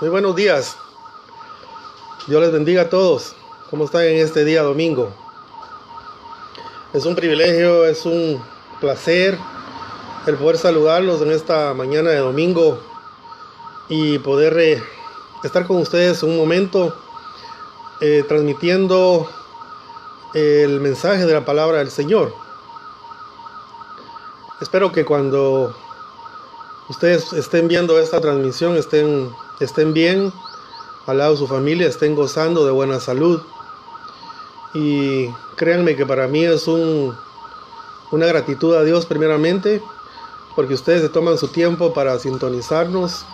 Muy buenos días. Dios les bendiga a todos. ¿Cómo están en este día domingo? Es un privilegio, es un placer el poder saludarlos en esta mañana de domingo y poder estar con ustedes un momento transmitiendo el mensaje de la palabra del Señor. Espero que cuando ustedes estén viendo esta transmisión estén bien, al lado de su familia, estén gozando de buena salud. Y créanme que para mí es una gratitud a Dios primeramente, porque ustedes se toman su tiempo para sintonizarnos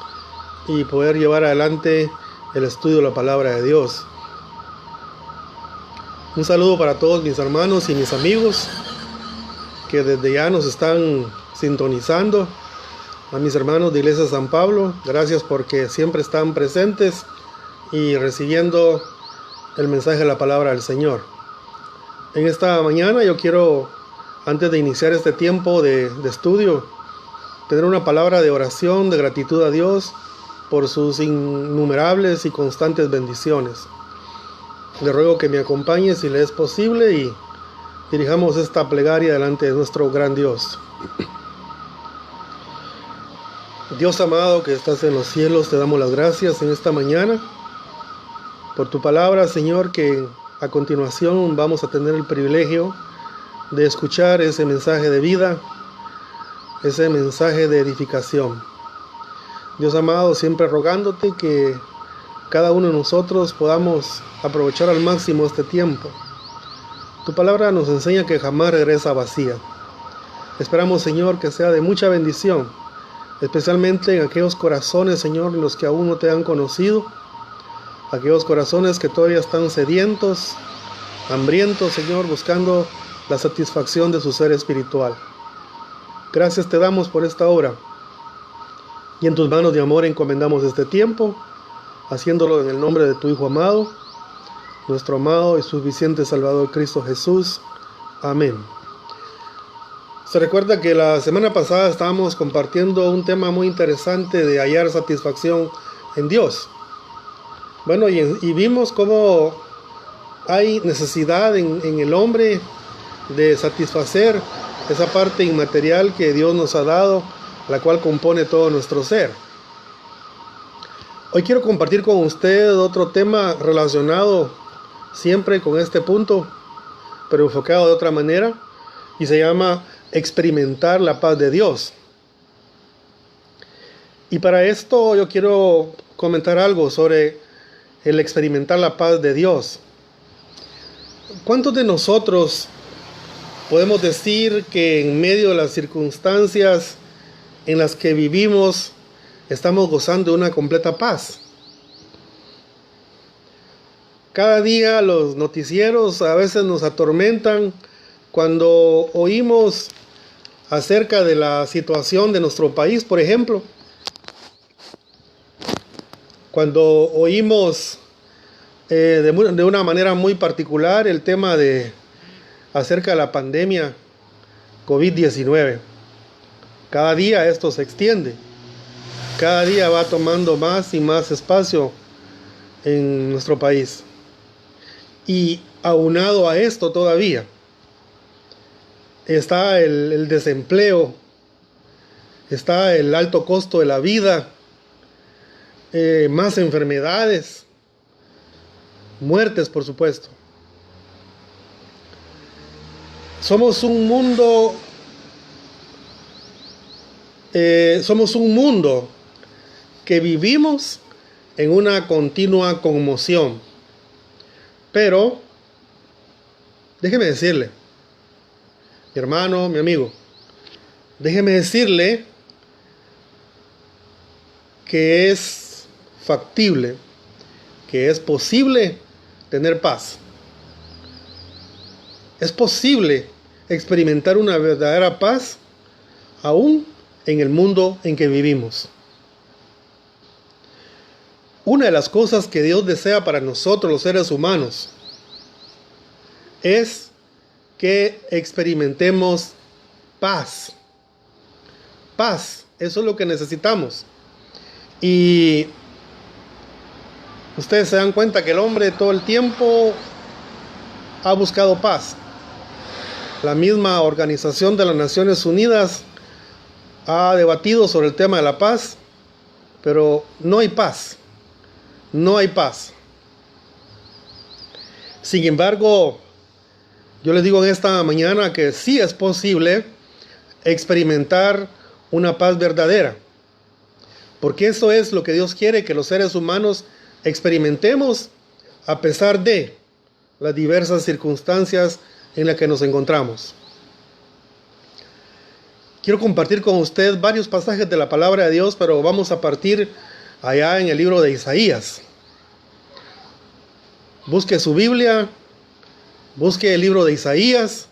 y poder llevar adelante el estudio de la palabra de Dios. Un saludo para todos mis hermanos y mis amigos que desde ya nos están sintonizando. A mis hermanos de Iglesia San Pablo, gracias porque siempre están presentes y recibiendo el mensaje de la palabra del Señor. En esta mañana yo quiero, antes de iniciar este tiempo de estudio, tener una palabra de oración, de gratitud a Dios por sus innumerables y constantes bendiciones. Le ruego que me acompañe si le es posible y dirijamos esta plegaria delante de nuestro gran Dios. Dios amado que estás en los cielos, te damos las gracias en esta mañana por tu palabra, Señor, que a continuación vamos a tener el privilegio de escuchar ese mensaje de vida, ese mensaje de edificación. Dios amado, siempre rogándote que cada uno de nosotros podamos aprovechar al máximo este tiempo. Tu palabra nos enseña que jamás regresa vacía. Esperamos, Señor, que sea de mucha bendición, especialmente en aquellos corazones, Señor, en los que aún no te han conocido, aquellos corazones que todavía están sedientos, hambrientos, Señor, buscando la satisfacción de su ser espiritual. Gracias te damos por esta obra y en tus manos de amor encomendamos este tiempo, haciéndolo en el nombre de tu Hijo amado, nuestro amado y suficiente Salvador Cristo Jesús. Amén. Se recuerda que la semana pasada estábamos compartiendo un tema muy interesante de hallar satisfacción en Dios. Bueno, y vimos cómo hay necesidad en el hombre de satisfacer esa parte inmaterial que Dios nos ha dado, la cual compone todo nuestro ser. Hoy quiero compartir con usted otro tema relacionado siempre con este punto, pero enfocado de otra manera, y se llama experimentar la paz de Dios. Y para esto yo quiero comentar algo sobre el experimentar la paz de Dios. ¿Cuántos de nosotros podemos decir que en medio de las circunstancias en las que vivimos estamos gozando de una completa paz? Cada día los noticieros a veces nos atormentan cuando oímos acerca de la situación de nuestro país, por ejemplo. Cuando oímos de una manera muy particular el tema acerca de la pandemia COVID-19. Cada día esto se extiende. Cada día va tomando más y más espacio en nuestro país. Y aunado a esto todavía está el desempleo, está el alto costo de la vida, más enfermedades, muertes, por supuesto. Somos un mundo que vivimos en una continua conmoción. Pero déjeme decirle, mi hermano, mi amigo, déjeme decirle que es factible, que es posible tener paz. Es posible experimentar una verdadera paz aún en el mundo en que vivimos. Una de las cosas que Dios desea para nosotros los seres humanos es que experimentemos paz. Paz, eso es lo que necesitamos. Y Ustedes se dan cuenta que el hombre todo el tiempo ha buscado paz. La misma Organización de las Naciones Unidas ha debatido sobre el tema de la paz, pero no hay paz. No hay paz. Sin embargo, yo les digo en esta mañana que sí es posible experimentar una paz verdadera. Porque eso es lo que Dios quiere, que los seres humanos experimentemos a pesar de las diversas circunstancias en las que nos encontramos. Quiero compartir con usted varios pasajes de la palabra de Dios, pero vamos a partir allá en el libro de Isaías. Busque su Biblia, busque el libro de Isaías,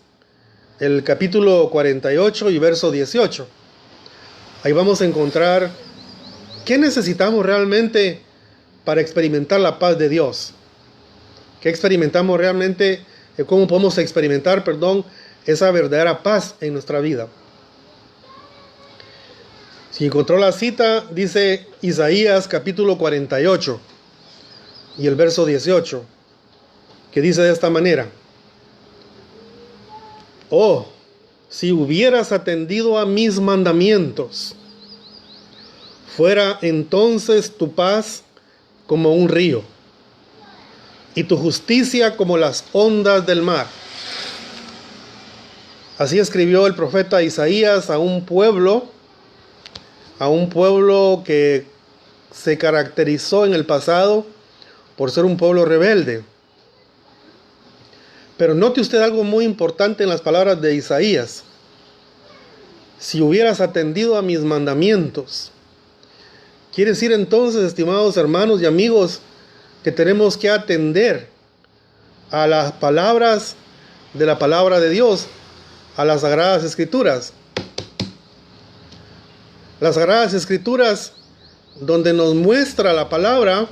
el capítulo 48 y verso 18. Ahí vamos a encontrar qué necesitamos realmente para experimentar la paz de Dios. ¿Qué experimentamos realmente? ¿Cómo podemos experimentar, esa verdadera paz en nuestra vida? Si encontró la cita, dice Isaías capítulo 48 y el verso 18, que dice de esta manera: Oh, si hubieras atendido a mis mandamientos, fuera entonces tu paz como un río, y tu justicia como las ondas del mar. Así escribió el profeta Isaías a un pueblo que se caracterizó en el pasado por ser un pueblo rebelde. Pero note usted algo muy importante en las palabras de Isaías: si hubieras atendido a mis mandamientos. Quiere decir entonces, estimados hermanos y amigos, que tenemos que atender a las palabras de la palabra de Dios, a las Sagradas Escrituras. Las Sagradas Escrituras, donde nos muestra la palabra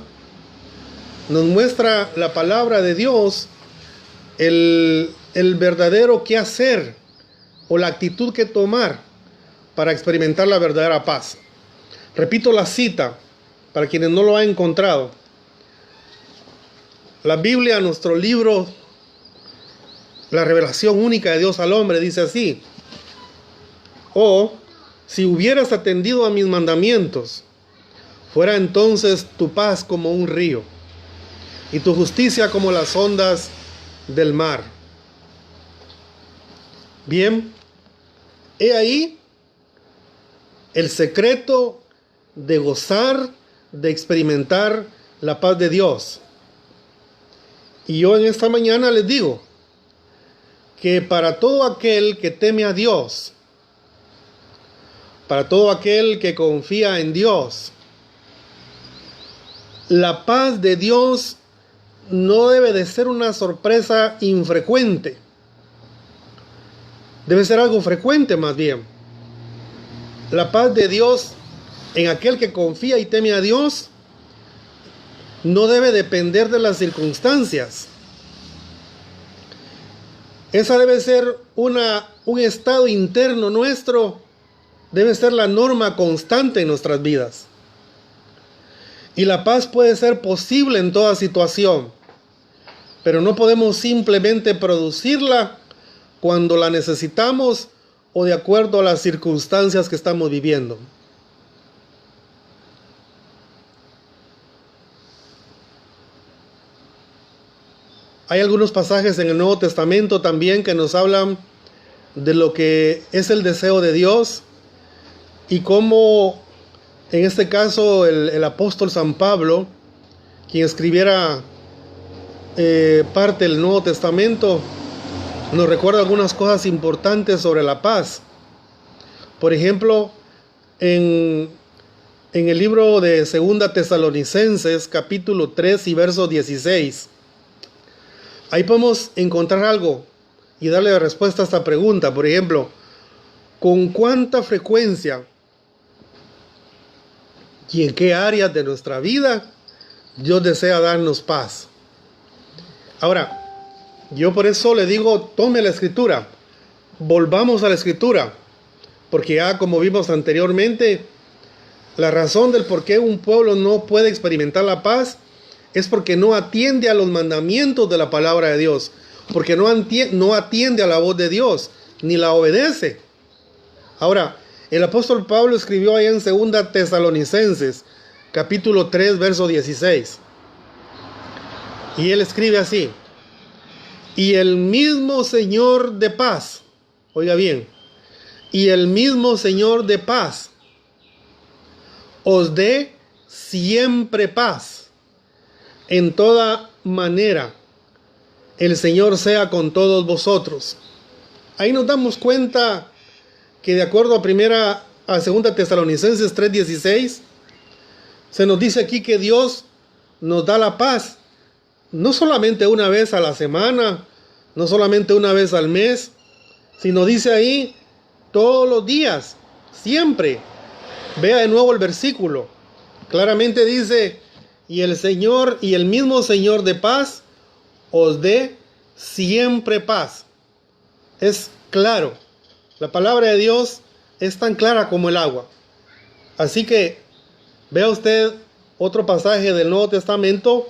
de Dios, el verdadero qué hacer o la actitud que tomar para experimentar la verdadera paz. Repito la cita para quienes no lo han encontrado. La Biblia, nuestro libro, la revelación única de Dios al hombre, dice así: Oh, si hubieras atendido a mis mandamientos, fuera entonces tu paz como un río, y tu justicia como las ondas del mar. Bien, he ahí el secreto de gozar, de experimentar la paz de Dios. Y yo en esta mañana les digo que para todo aquel que teme a Dios, para todo aquel que confía en Dios, la paz de Dios no debe de ser una sorpresa infrecuente. Debe ser algo frecuente más bien. La paz de Dios en aquel que confía y teme a Dios no debe depender de las circunstancias. Esa debe ser un estado interno nuestro, debe ser la norma constante en nuestras vidas. Y la paz puede ser posible en toda situación, pero no podemos simplemente producirla cuando la necesitamos o de acuerdo a las circunstancias que estamos viviendo. Hay algunos pasajes en el Nuevo Testamento también que nos hablan de lo que es el deseo de Dios y cómo, en este caso, el apóstol San Pablo, quien escribiera parte del Nuevo Testamento, nos recuerda algunas cosas importantes sobre la paz. Por ejemplo, en el libro de 2 Tesalonicenses, capítulo 3 y verso 16, ahí podemos encontrar algo y darle respuesta a esta pregunta. Por ejemplo, ¿con cuánta frecuencia y en qué áreas de nuestra vida Dios desea darnos paz? Ahora, yo por eso le digo, tome la Escritura, volvamos a la Escritura, porque ya como vimos anteriormente, la razón del por qué un pueblo no puede experimentar la paz es porque no atiende a los mandamientos de la palabra de Dios, porque no atiende a la voz de Dios, ni la obedece. Ahora, el apóstol Pablo escribió allá en 2 Tesalonicenses, capítulo 3, verso 16. Y él escribe así: y el mismo Señor de paz, oiga bien, y el mismo Señor de paz os dé siempre paz. En toda manera, el Señor sea con todos vosotros. Ahí nos damos cuenta que de acuerdo a 2 Tesalonicenses 3:16, se nos dice aquí que Dios nos da la paz, no solamente una vez a la semana, no solamente una vez al mes, sino dice ahí todos los días, siempre. Vea de nuevo el versículo. Claramente dice: y el Señor y el mismo Señor de paz os dé siempre paz. Es claro. La palabra de Dios es tan clara como el agua. Así que vea usted otro pasaje del Nuevo Testamento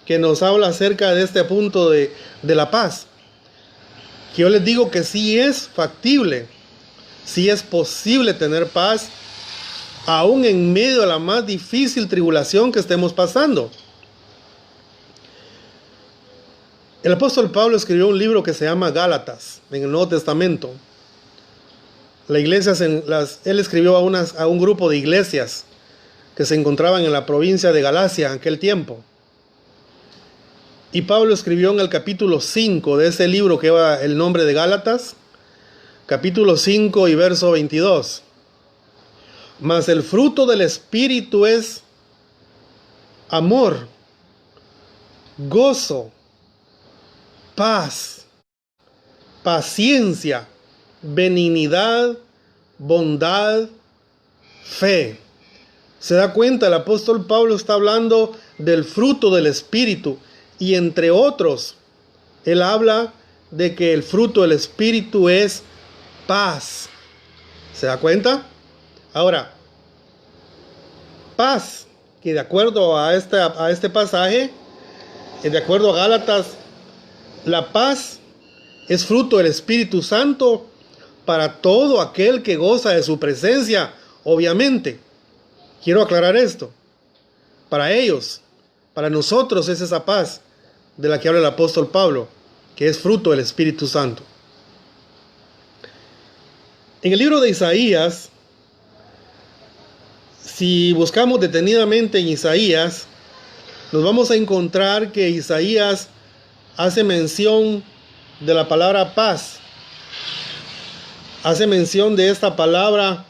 que nos habla acerca de este punto de la paz. Que yo les digo que sí es factible, sí es posible tener paz, aún en medio de la más difícil tribulación que estemos pasando. El apóstol Pablo escribió un libro que se llama Gálatas en el Nuevo Testamento. La iglesia, él escribió a un grupo de iglesias que se encontraban en la provincia de Galacia en aquel tiempo. Y Pablo escribió en el capítulo 5 de ese libro que lleva el nombre de Gálatas, capítulo 5 y verso 22. Mas el fruto del Espíritu es amor, gozo, paz, paciencia, benignidad, bondad, fe. ¿Se da cuenta? El apóstol Pablo está hablando del fruto del Espíritu. Y entre otros, él habla de que el fruto del Espíritu es paz. ¿Se da cuenta? Ahora, paz, que de acuerdo a este pasaje, de acuerdo a Gálatas, la paz es fruto del Espíritu Santo para todo aquel que goza de su presencia, obviamente. Quiero aclarar esto. Para ellos, para nosotros es esa paz de la que habla el apóstol Pablo, que es fruto del Espíritu Santo. En el libro de Isaías, si buscamos detenidamente en Isaías, nos vamos a encontrar que Isaías hace mención de la palabra paz. Hace mención de esta palabra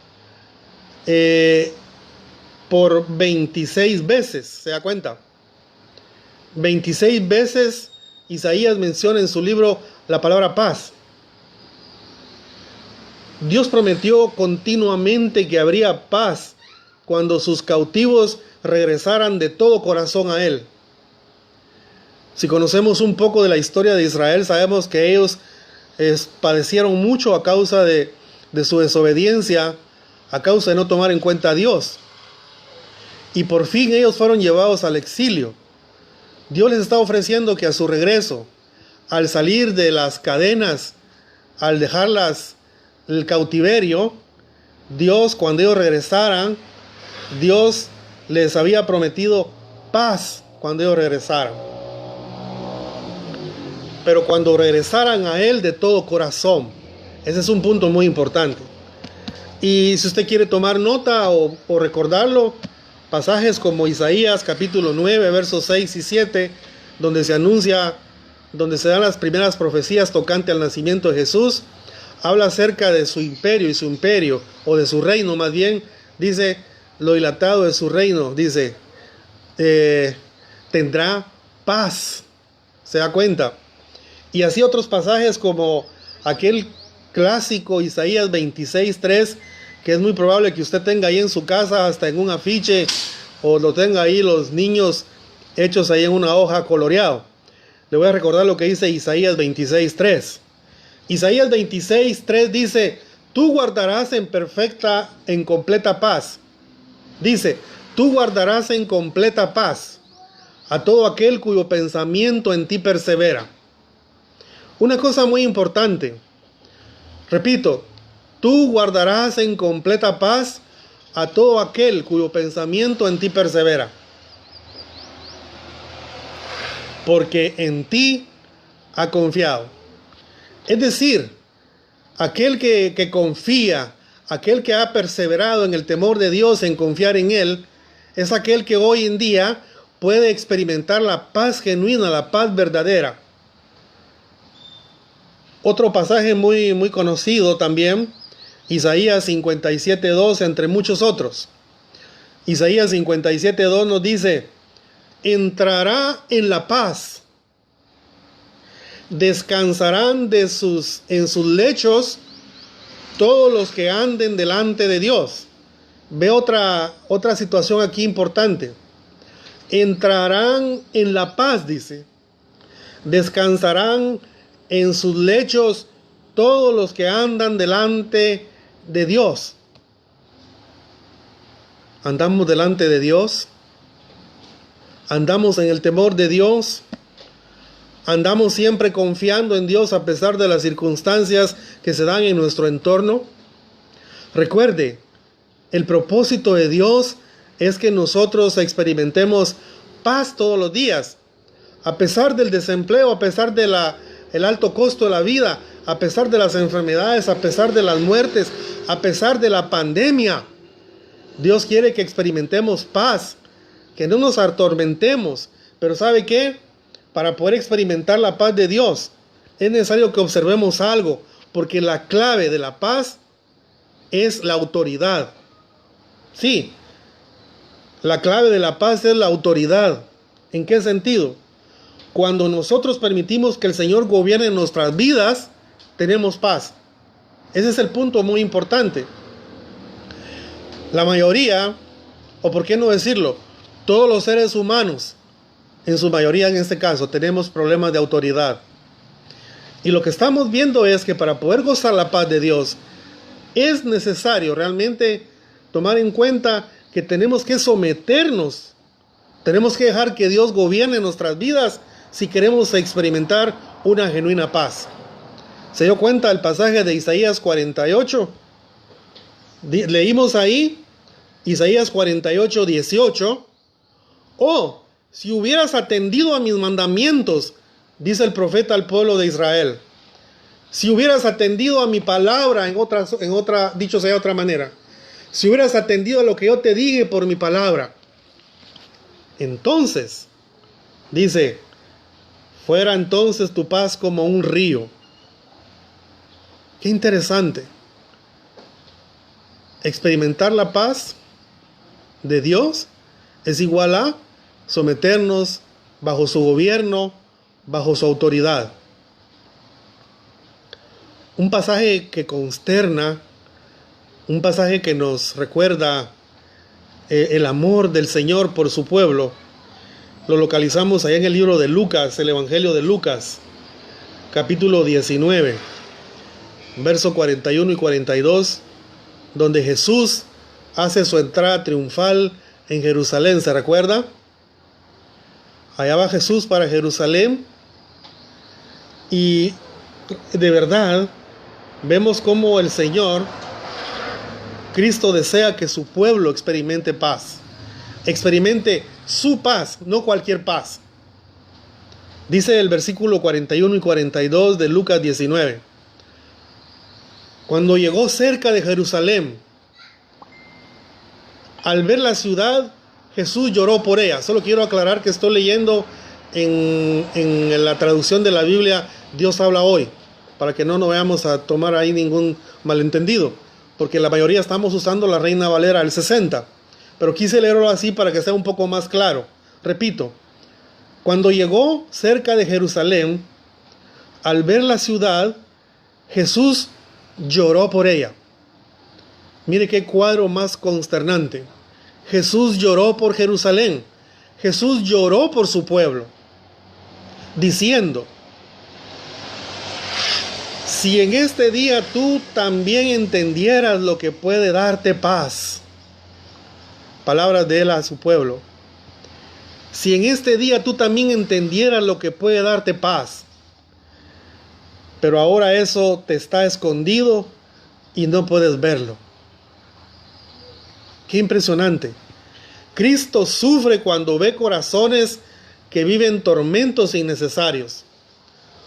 por 26 veces, ¿se da cuenta? 26 veces Isaías menciona en su libro la palabra paz. Dios prometió continuamente que habría paz cuando sus cautivos regresaran de todo corazón a Él. Si conocemos un poco de la historia de Israel, sabemos que ellos padecieron mucho a causa de su desobediencia, a causa de no tomar en cuenta a Dios. Y por fin ellos fueron llevados al exilio. Dios les está ofreciendo que a su regreso, al salir de las cadenas, al dejarlas el cautiverio, Dios, cuando ellos regresaran, Dios les había prometido paz cuando ellos regresaran. Pero cuando regresaran a Él de todo corazón. Ese es un punto muy importante. Y si usted quiere tomar nota o recordarlo, pasajes como Isaías capítulo 9, versos 6 y 7, donde se dan las primeras profecías tocante al nacimiento de Jesús, habla acerca de su imperio, o de su reino más bien, dice, lo dilatado de su reino, dice, tendrá paz. ¿Se da cuenta? Y así otros pasajes como aquel clásico Isaías 26:3, que es muy probable que usted tenga ahí en su casa, hasta en un afiche, o lo tenga ahí los niños hechos ahí en una hoja coloreado. Le voy a recordar lo que dice Isaías 26:3. Isaías 26:3 dice, tú guardarás en completa paz. Dice, tú guardarás en completa paz a todo aquel cuyo pensamiento en ti persevera. Una cosa muy importante, repito, tú guardarás en completa paz a todo aquel cuyo pensamiento en ti persevera, porque en ti ha confiado. Es decir, aquel que confía, aquel que ha perseverado en el temor de Dios, en confiar en Él, es aquel que hoy en día puede experimentar la paz genuina, la paz verdadera. Otro pasaje muy conocido también, Isaías 57:2, entre muchos otros. Isaías 57:2 nos dice: entrará en la paz, descansarán en sus lechos todos los que anden delante de Dios. Ve otra situación aquí importante. Entrarán en la paz, dice. Descansarán en sus lechos todos los que andan delante de Dios. ¿Andamos delante de Dios? ¿Andamos en el temor de Dios? ¿Andamos siempre confiando en Dios a pesar de las circunstancias que se dan en nuestro entorno? Recuerde, el propósito de Dios es que nosotros experimentemos paz todos los días, a pesar del desempleo, a pesar del alto costo de la vida, a pesar de las enfermedades, a pesar de las muertes, a pesar de la pandemia. Dios quiere que experimentemos paz, que no nos atormentemos. Pero ¿sabe qué? Para poder experimentar la paz de Dios es necesario que observemos algo, porque la clave de la paz es la autoridad. Sí, la clave de la paz es la autoridad. ¿En qué sentido? Cuando nosotros permitimos que el Señor gobierne nuestras vidas, tenemos paz. Ese es el punto muy importante. La mayoría, o por qué no decirlo, todos los seres humanos, en su mayoría en este caso, tenemos problemas de autoridad. Y lo que estamos viendo es que para poder gozar la paz de Dios, es necesario realmente tomar en cuenta que tenemos que someternos, tenemos que dejar que Dios gobierne nuestras vidas si queremos experimentar una genuina paz. ¿Se dio cuenta el pasaje de Isaías 48? Leímos ahí, Isaías 48:18. Oh, si hubieras atendido a mis mandamientos, dice el profeta al pueblo de Israel. Si hubieras atendido a mi palabra, dicho sea de otra manera, si hubieras atendido a lo que yo te dije por mi palabra, entonces, dice, fuera entonces tu paz como un río. Qué interesante. Experimentar la paz de Dios es igual a someternos bajo su gobierno, bajo su autoridad. Un pasaje que consterna, un pasaje que nos recuerda el amor del Señor por su pueblo, lo localizamos allá en el libro de Lucas, el Evangelio de Lucas, capítulo 19, verso 41 y 42, donde Jesús hace su entrada triunfal en Jerusalén. ¿Se recuerda? Allá va Jesús para Jerusalén y de verdad vemos cómo el Señor Cristo desea que su pueblo experimente paz, experimente su paz, no cualquier paz. Dice el versículo 41 y 42 de Lucas 19: cuando llegó cerca de Jerusalén, al ver la ciudad, Jesús lloró por ella. Solo quiero aclarar que estoy leyendo en la traducción de la Biblia Dios habla hoy, para que no nos vayamos a tomar ahí ningún malentendido, porque la mayoría estamos usando la Reina Valera del 60, pero quise leerlo así para que sea un poco más claro. Repito, cuando llegó cerca de Jerusalén, al ver la ciudad, Jesús lloró por ella. Mire qué cuadro más consternante. Jesús lloró por Jerusalén. Jesús lloró por su pueblo, diciendo: si en este día tú también entendieras lo que puede darte paz. Palabras de él a su pueblo. Si en este día tú también entendieras lo que puede darte paz, pero ahora eso te está escondido y no puedes verlo. Qué impresionante. Cristo sufre cuando ve corazones que viven tormentos innecesarios.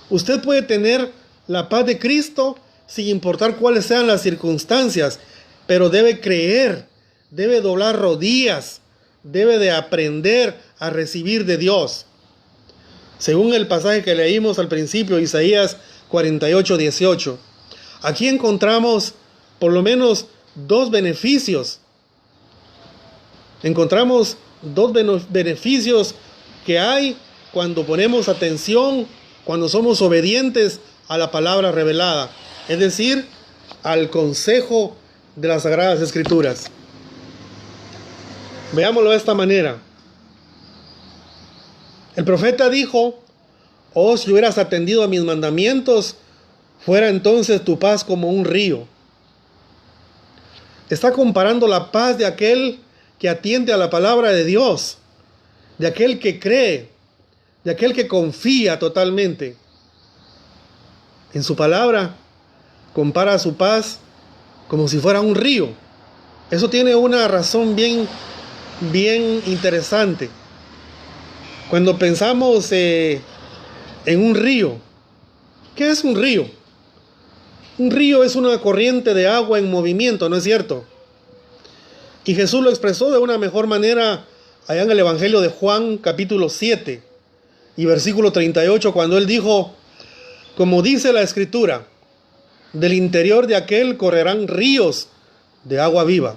Usted puede tener la paz de Cristo sin importar cuáles sean las circunstancias, pero debe creer, debe doblar rodillas, debe de aprender a recibir de Dios. Según el pasaje que leímos al principio, Isaías 48:18, aquí encontramos por lo menos dos beneficios. Encontramos dos beneficios que hay cuando ponemos atención, cuando somos obedientes a la palabra revelada, es decir, al consejo de las Sagradas Escrituras. Veámoslo de esta manera. El profeta dijo: oh, si hubieras atendido a mis mandamientos, fuera entonces tu paz como un río. Está comparando la paz de aquel que atiende a la palabra de Dios, de aquel que cree, de aquel que confía totalmente en su palabra. Compara su paz como si fuera un río. Eso tiene una razón bien interesante. Cuando pensamos en un río, ¿qué es un río? Un río es una corriente de agua en movimiento, ¿no es cierto? Y Jesús lo expresó de una mejor manera allá en el Evangelio de Juan, capítulo 7 y versículo 38, cuando él dijo: como dice la Escritura, del interior de aquel correrán ríos de agua viva.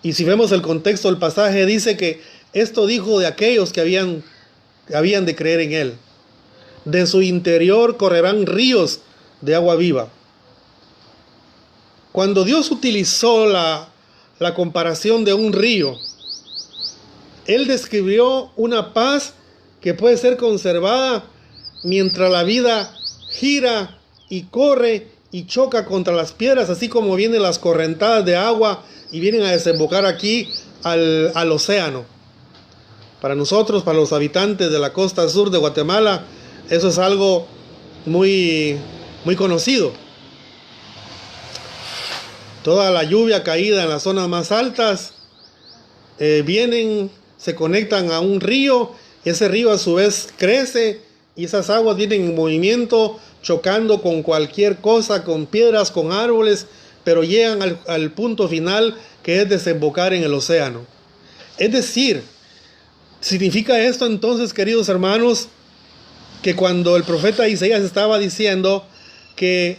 Y si vemos el contexto del pasaje, dice que esto dijo de aquellos que habían de creer en él. De su interior correrán ríos de agua viva. Cuando Dios utilizó la comparación de un río, Él describió una paz que puede ser conservada mientras la vida gira y corre y choca contra las piedras, así como vienen las correntadas de agua y vienen a desembocar aquí al océano. Para nosotros, para los habitantes de la costa sur de Guatemala, eso es algo muy conocido. Toda la lluvia caída en las zonas más altas se conectan a un río, y ese río a su vez crece y esas aguas vienen en movimiento, chocando con cualquier cosa, con piedras, con árboles, pero llegan al punto final, que es desembocar en el océano. Es decir, significa esto entonces, queridos hermanos, que cuando el profeta Isaías estaba diciendo que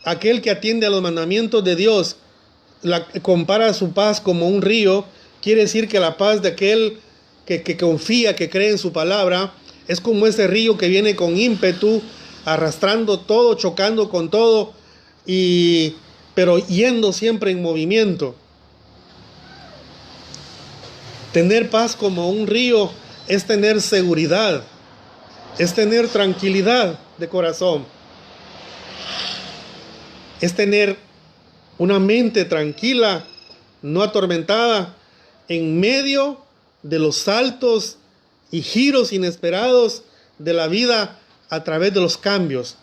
aquel que atiende a los mandamientos de Dios compara su paz como un río, quiere decir que la paz de aquel que confía, que cree en su palabra, es como ese río que viene con ímpetu, arrastrando todo, chocando con todo, pero yendo siempre en movimiento. Tener paz como un río es tener seguridad, es tener tranquilidad de corazón, es tener una mente tranquila, no atormentada, en medio de los saltos y giros inesperados de la vida a través de los cambios,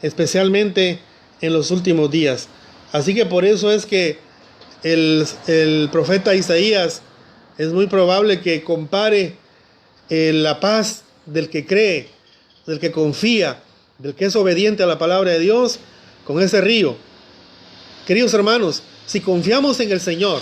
especialmente en los últimos días. Así que por eso es que el profeta Isaías es muy probable que compare la paz del que cree, del que confía, del que es obediente a la palabra de Dios, con ese río. Queridos hermanos, si confiamos en el Señor,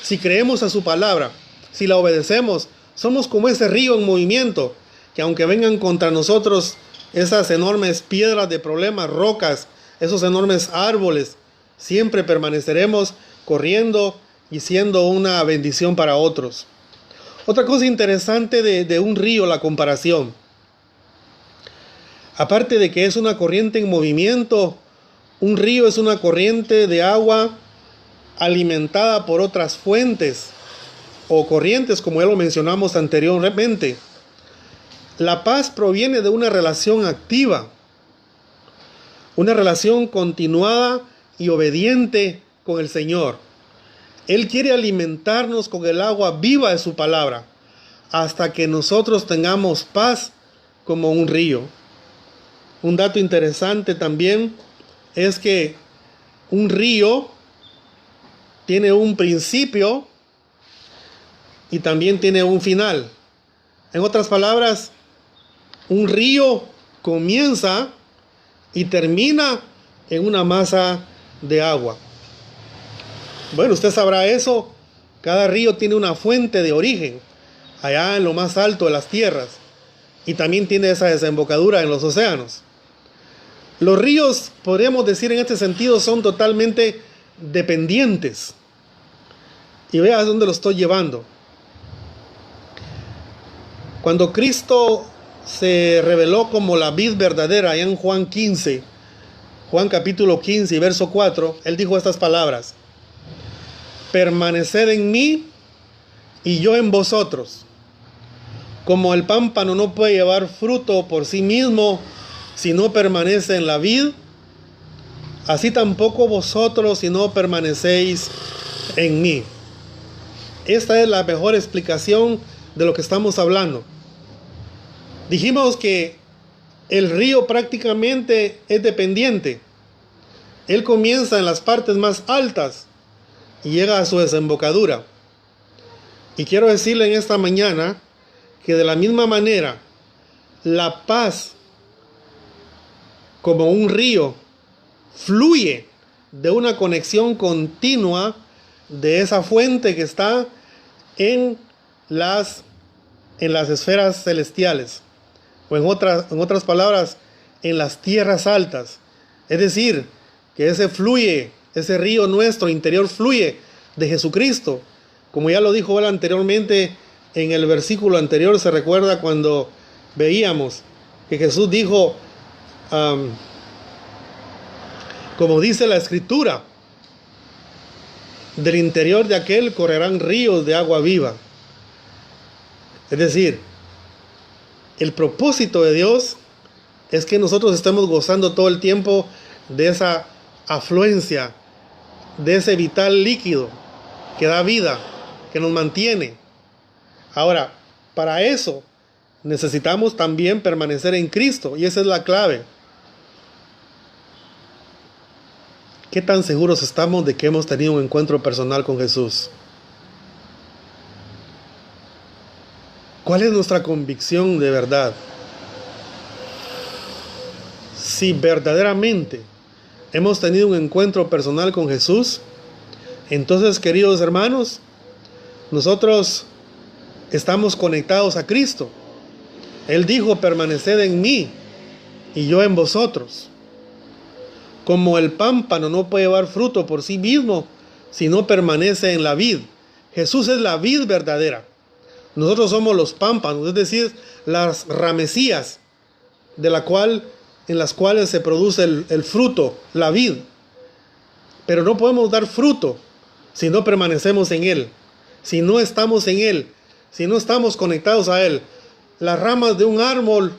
si creemos a su palabra, si la obedecemos, somos como ese río en movimiento, que aunque vengan contra nosotros esas enormes piedras de problemas, rocas, esos enormes árboles, siempre permaneceremos corriendo y siendo una bendición para otros. Otra cosa interesante de un río, la comparación. Aparte de que es una corriente en movimiento, un río es una corriente de agua alimentada por otras fuentes o corrientes, como ya lo mencionamos anteriormente. La paz proviene de una relación activa, una relación continuada y obediente con el Señor. Él quiere alimentarnos con el agua viva de su palabra, hasta que nosotros tengamos paz como un río. Un dato interesante también es que un río tiene un principio y también tiene un final. En otras palabras, un río comienza y termina en una masa de agua. Bueno, usted sabrá eso. Cada río tiene una fuente de origen, allá en lo más alto de las tierras, y también tiene esa desembocadura en los océanos. Los ríos, podríamos decir en este sentido, son totalmente dependientes. Y vea a dónde lo estoy llevando. Cuando Cristo se reveló como la vid verdadera, allá en Juan capítulo 15 y verso 4, Él dijo estas palabras: permaneced en mí y yo en vosotros. Como el pámpano no puede llevar fruto por sí mismo si no permanece en la vid, así tampoco vosotros si no permanecéis en mí. Esta es la mejor explicación de lo que estamos hablando. Dijimos que el río prácticamente es dependiente. Él comienza en las partes más altas y llega a su desembocadura. Y quiero decirle en esta mañana que de la misma manera, la paz como un río fluye de una conexión continua de esa fuente que está en las esferas celestiales, o en otras palabras, en las tierras altas. Es decir, que ese río nuestro interior fluye de Jesucristo. Como ya lo dijo él anteriormente, en el versículo anterior se recuerda cuando veíamos que Jesús dijo, como dice la Escritura, del interior de aquel correrán ríos de agua viva. Es decir, el propósito de Dios es que nosotros estemos gozando todo el tiempo de esa afluencia, de ese vital líquido que da vida, que nos mantiene. Ahora, para eso necesitamos también permanecer en Cristo, y esa es la clave. ¿Qué tan seguros estamos de que hemos tenido un encuentro personal con Jesús? ¿Cuál es nuestra convicción de verdad? Si verdaderamente hemos tenido un encuentro personal con Jesús, entonces, queridos hermanos, nosotros estamos conectados a Cristo. Él dijo, permaneced en mí y yo en vosotros. Como el pámpano no puede llevar fruto por sí mismo si no permanece en la vid. Jesús es la vid verdadera. Nosotros somos los pámpanos, es decir, las ramecillas en las cuales se produce el fruto, la vid. Pero no podemos dar fruto si no permanecemos en Él, si no estamos en Él, si no estamos conectados a Él. Las ramas de un árbol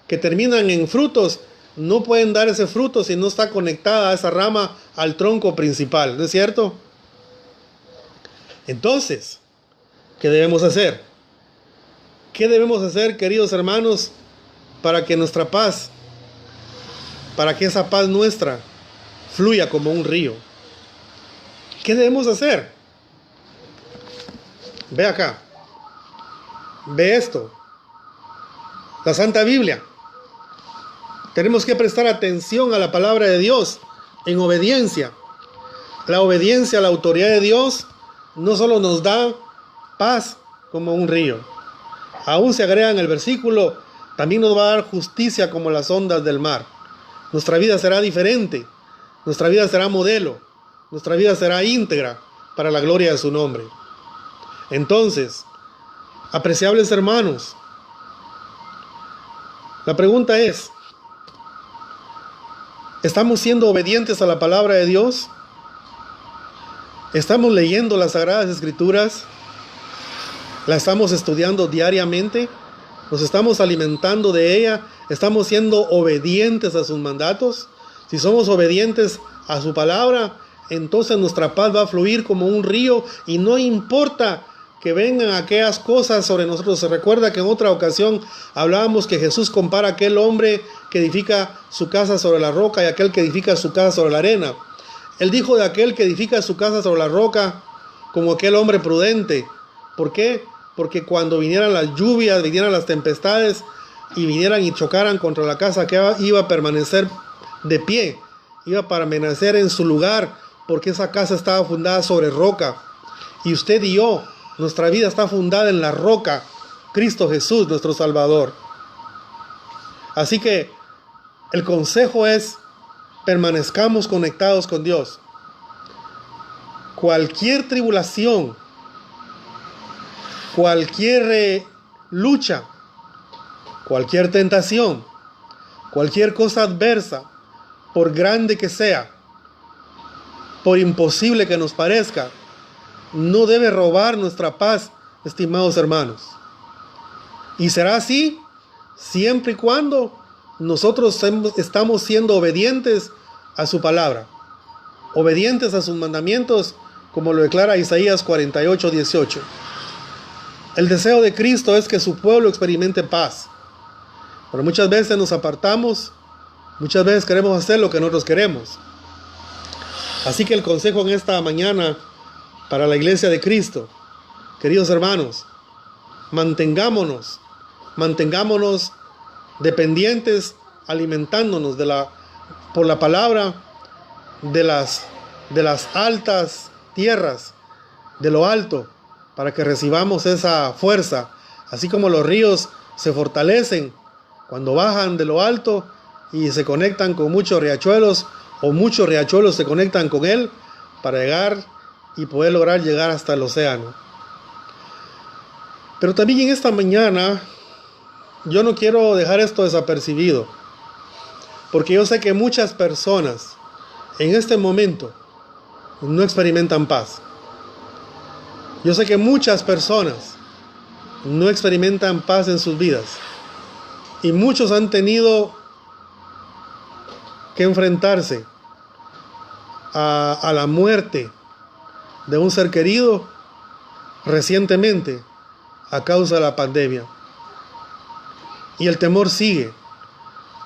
que terminan en frutos no pueden dar ese fruto si no está conectada esa rama al tronco principal, ¿no es cierto? Entonces, ¿qué debemos hacer? ¿Qué debemos hacer, queridos hermanos, para que nuestra paz, para que esa paz nuestra fluya como un río? ¿Qué debemos hacer? Ve acá. Ve esto. La Santa Biblia. Tenemos que prestar atención a la palabra de Dios en obediencia. La obediencia a la autoridad de Dios no solo nos da paz como un río. Aún se agrega en el versículo, también nos va a dar justicia como las ondas del mar. Nuestra vida será diferente. Nuestra vida será modelo. Nuestra vida será íntegra para la gloria de su nombre. Entonces, apreciables hermanos, la pregunta es, ¿estamos siendo obedientes a la palabra de Dios? ¿Estamos leyendo las Sagradas Escrituras? ¿La estamos estudiando diariamente? ¿Nos estamos alimentando de ella? ¿Estamos siendo obedientes a sus mandatos? Si somos obedientes a su palabra, entonces nuestra paz va a fluir como un río y no importa que vengan aquellas cosas sobre nosotros. Se recuerda que en otra ocasión hablábamos que Jesús compara a aquel hombre que edifica su casa sobre la roca y aquel que edifica su casa sobre la arena. Él dijo de aquel que edifica su casa sobre la roca como aquel hombre prudente. ¿Por qué? Porque cuando vinieran las lluvias, vinieran las tempestades y vinieran y chocaran contra la casa, que iba a permanecer de pie, iba a permanecer en su lugar, porque esa casa estaba fundada sobre roca. Y usted y yo, nuestra vida está fundada en la roca, Cristo Jesús, nuestro Salvador. Así que el consejo es: permanezcamos conectados con Dios. Cualquier tribulación, cualquier lucha, cualquier tentación, cualquier cosa adversa, por grande que sea, por imposible que nos parezca, no debe robar nuestra paz, estimados hermanos. Y será así siempre y cuando nosotros estamos siendo obedientes a su palabra, obedientes a sus mandamientos, como lo declara Isaías 48:18. El deseo de Cristo es que su pueblo experimente paz. Pero muchas veces nos apartamos, muchas veces queremos hacer lo que nosotros queremos. Así que el consejo en esta mañana para la iglesia de Cristo, queridos hermanos, mantengámonos dependientes, alimentándonos por la palabra de las altas tierras, de lo alto, para que recibamos esa fuerza, así como los ríos se fortalecen cuando bajan de lo alto y se conectan con muchos riachuelos, o muchos riachuelos se conectan con él para llegar y poder lograr llegar hasta el océano. Pero también en esta mañana yo no quiero dejar esto desapercibido, porque yo sé que muchas personas en este momento no experimentan paz. Yo sé que muchas personas no experimentan paz en sus vidas. Y muchos han tenido que enfrentarse a la muerte de un ser querido recientemente a causa de la pandemia. Y el temor sigue,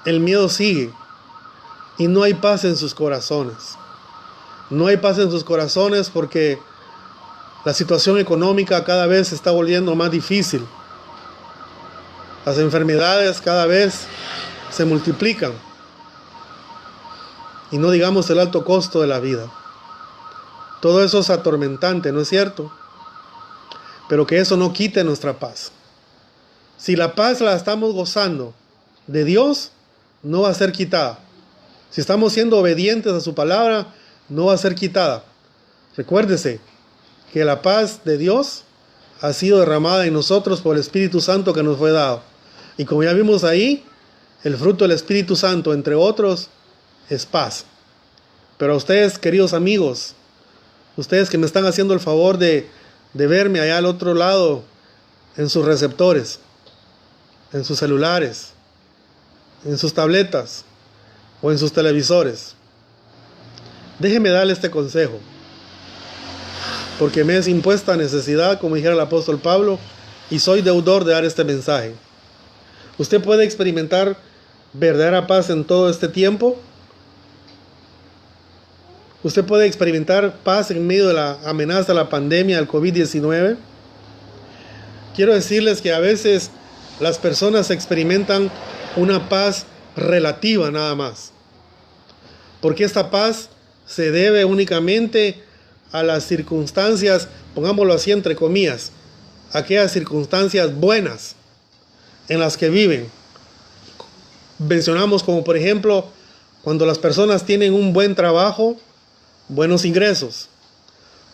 el miedo sigue, y no hay paz en sus corazones. No hay paz en sus corazones porque la situación económica cada vez se está volviendo más difícil. Las enfermedades cada vez se multiplican. Y no digamos el alto costo de la vida. Todo eso es atormentante, ¿no es cierto? Pero que eso no quite nuestra paz. Si la paz la estamos gozando de Dios, no va a ser quitada. Si estamos siendo obedientes a su palabra, no va a ser quitada. Recuérdese que la paz de Dios ha sido derramada en nosotros por el Espíritu Santo que nos fue dado. Y como ya vimos ahí, el fruto del Espíritu Santo, entre otros, es paz. Pero a ustedes, queridos amigos, ustedes que me están haciendo el favor de verme allá al otro lado, en sus receptores, en sus celulares, en sus tabletas o en sus televisores, déjenme darle este consejo, porque me es impuesta necesidad, como dijera el apóstol Pablo, y soy deudor de dar este mensaje. ¿Usted puede experimentar verdadera paz en todo este tiempo? ¿Usted puede experimentar paz en medio de la amenaza de la pandemia del COVID-19? Quiero decirles que a veces las personas experimentan una paz relativa nada más, porque esta paz se debe únicamente a las circunstancias, pongámoslo así entre comillas, aquellas circunstancias buenas en las que viven. Mencionamos como por ejemplo cuando las personas tienen un buen trabajo, buenos ingresos,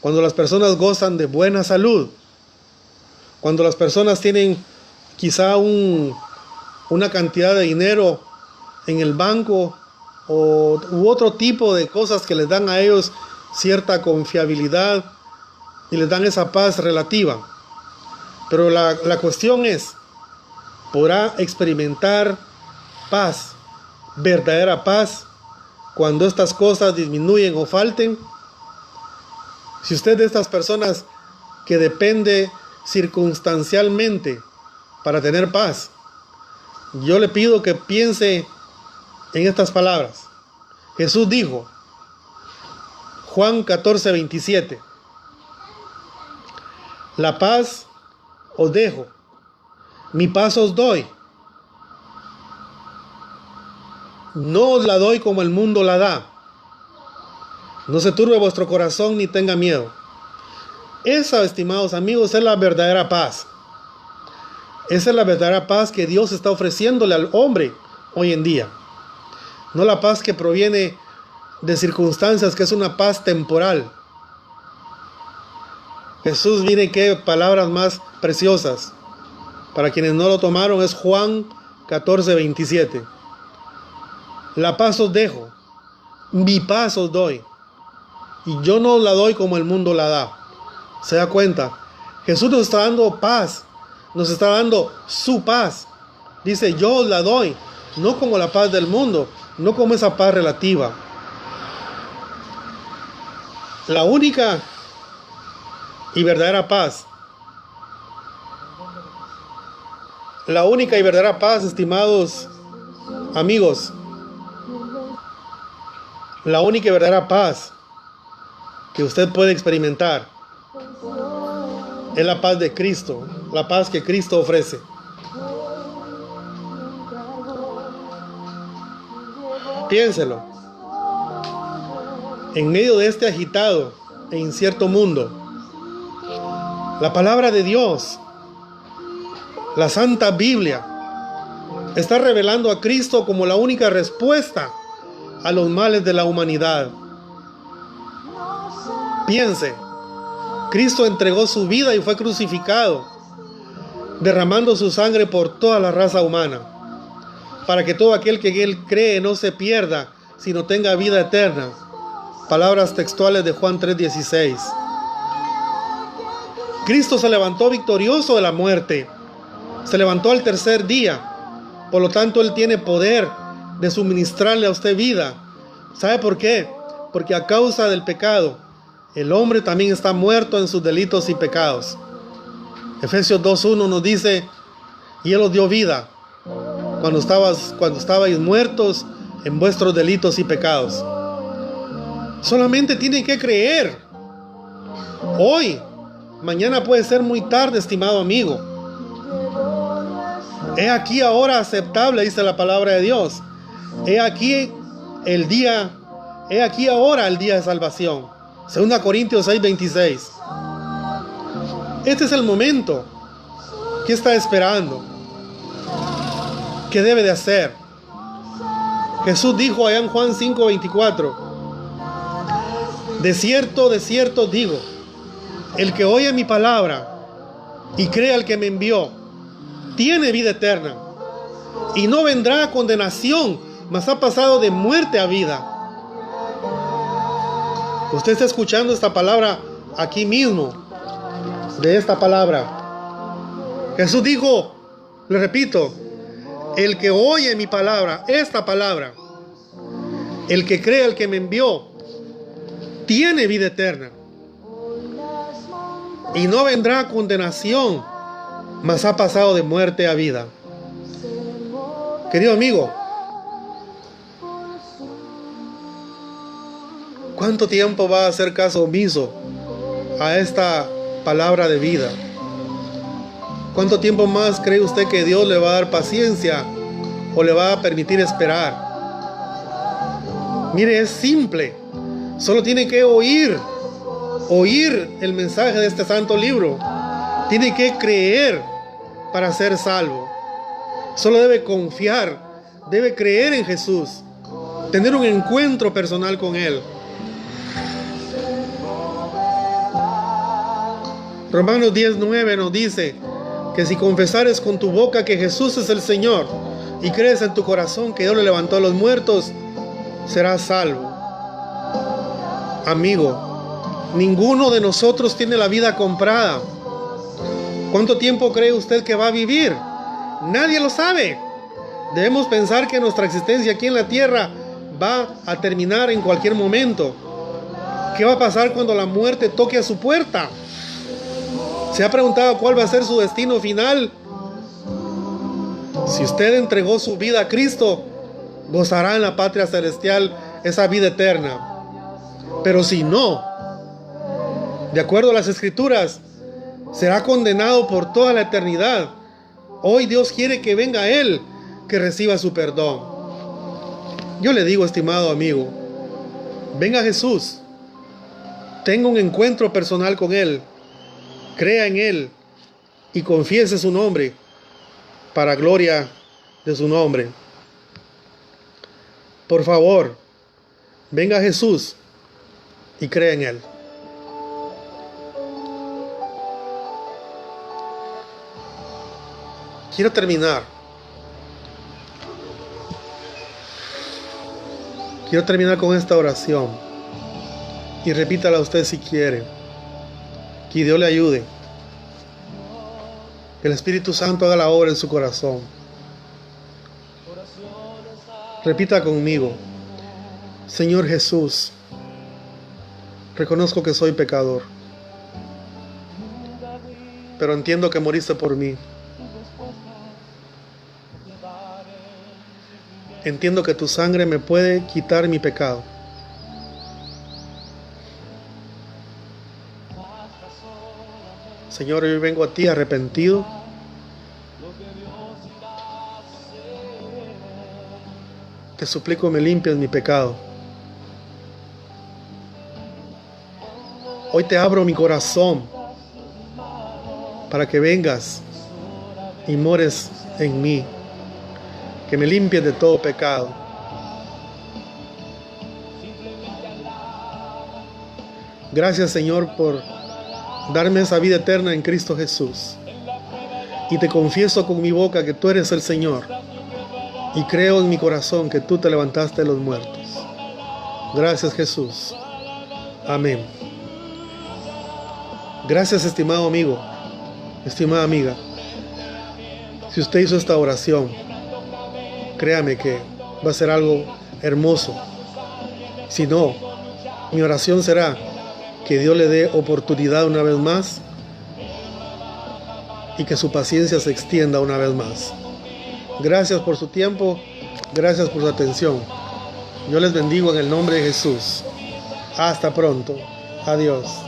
cuando las personas gozan de buena salud, cuando las personas tienen quizá una cantidad de dinero en el banco u otro tipo de cosas que les dan a ellos cierta confiabilidad y les dan esa paz relativa. Pero la cuestión es, ¿podrá experimentar paz, verdadera paz, cuando estas cosas disminuyen o falten? Si usted es de estas personas que depende circunstancialmente para tener paz. Yo le pido que piense en estas palabras. Jesús dijo, Juan 14:27, la paz os dejo, mi paz os doy. No os la doy como el mundo la da. No se turbe vuestro corazón ni tenga miedo. Esa, estimados amigos, es la verdadera paz. Esa es la verdadera paz que Dios está ofreciéndole al hombre hoy en día. No la paz que proviene de circunstancias, que es una paz temporal. Jesús, miren qué palabras más preciosas. Para quienes no lo tomaron, es Juan 14:27. La paz os dejo, mi paz os doy. Y yo no la doy como el mundo la da. ¿Se da cuenta? Jesús nos está dando paz. Nos está dando su paz. Dice, yo os la doy. No como la paz del mundo. No como esa paz relativa. La única y verdadera paz. La única y verdadera paz, estimados amigos. La única y verdadera paz que usted puede experimentar es la paz de Cristo, la paz que Cristo ofrece. Piénselo. En medio de este agitado e incierto mundo, la palabra de Dios, la Santa Biblia, está revelando a Cristo como la única respuesta a los males de la humanidad. Piense, Cristo entregó su vida y fue crucificado, derramando su sangre por toda la raza humana, para que todo aquel que en Él cree no se pierda, sino tenga vida eterna. Palabras textuales de Juan 3:16. Cristo se levantó victorioso de la muerte, se levantó al tercer día, por lo tanto Él tiene poder de suministrarle a usted vida. ¿Sabe por qué? Porque a causa del pecado, el hombre también está muerto en sus delitos y pecados. Efesios 2:1 nos dice, y Él os dio vida cuando estabais muertos en vuestros delitos y pecados. Solamente tienen que creer. Hoy, mañana puede ser muy tarde, estimado amigo. He aquí ahora aceptable, dice la palabra de Dios. He aquí ahora el día de salvación. 2 Corintios 6:26. Este es el momento. ¿Qué está esperando? ¿Qué debe de hacer? Jesús dijo allá en Juan 5:24, de cierto digo, el que oye mi palabra y cree al que me envió, tiene vida eterna, y no vendrá a condenación, mas ha pasado de muerte a vida. Usted está escuchando esta palabra aquí mismo, de esta palabra. Jesús dijo, le repito, el que oye mi palabra, esta palabra, el que cree al que me envió, tiene vida eterna, y no vendrá a condenación, mas ha pasado de muerte a vida. Querido amigo, ¿cuánto tiempo va a hacer caso omiso a esta palabra de vida? ¿Cuánto tiempo más cree usted que Dios le va a dar paciencia o le va a permitir esperar? Mire, es simple. Solo tiene que oír el mensaje de este santo libro. Tiene que creer para ser salvo. Solo debe confiar, debe creer en Jesús, tener un encuentro personal con Él. Romanos 10:9 nos dice que si confesares con tu boca que Jesús es el Señor y crees en tu corazón que Dios le levantó a los muertos, serás salvo. Amigo, ninguno de nosotros tiene la vida comprada. ¿Cuánto tiempo cree usted que va a vivir? Nadie lo sabe. Debemos pensar que nuestra existencia aquí en la tierra va a terminar en cualquier momento. ¿Qué va a pasar cuando la muerte toque a su puerta? ¿Se ha preguntado cuál va a ser su destino final? Si usted entregó su vida a Cristo, gozará en la patria celestial esa vida eterna. Pero si no, de acuerdo a las Escrituras, será condenado por toda la eternidad. Hoy Dios quiere que venga a Él, que reciba su perdón. Yo le digo, estimado amigo, venga Jesús, tenga un encuentro personal con Él, crea en Él y confiese su nombre para gloria de su nombre. Por favor, venga Jesús y crea en Él. Quiero terminar. Quiero terminar con esta oración. Y repítala usted si quiere. Que Dios le ayude. Que el Espíritu Santo haga la obra en su corazón. Repita conmigo. Señor Jesús, reconozco que soy pecador, pero entiendo que moriste por mí. Entiendo que tu sangre me puede quitar mi pecado. Señor, hoy vengo a ti arrepentido. Te suplico me limpies mi pecado. Hoy te abro mi corazón para que vengas y mores en mí. Que me limpies de todo pecado. Gracias, Señor, por darme esa vida eterna en Cristo Jesús. Y te confieso con mi boca que tú eres el Señor. Y creo en mi corazón que tú te levantaste de los muertos. Gracias, Jesús. Amén. Gracias, estimado amigo, estimada amiga. Si usted hizo esta oración, créame que va a ser algo hermoso. Si no, mi oración será que Dios le dé oportunidad una vez más y que su paciencia se extienda una vez más. Gracias por su tiempo, gracias por su atención. Yo les bendigo en el nombre de Jesús. Hasta pronto. Adiós.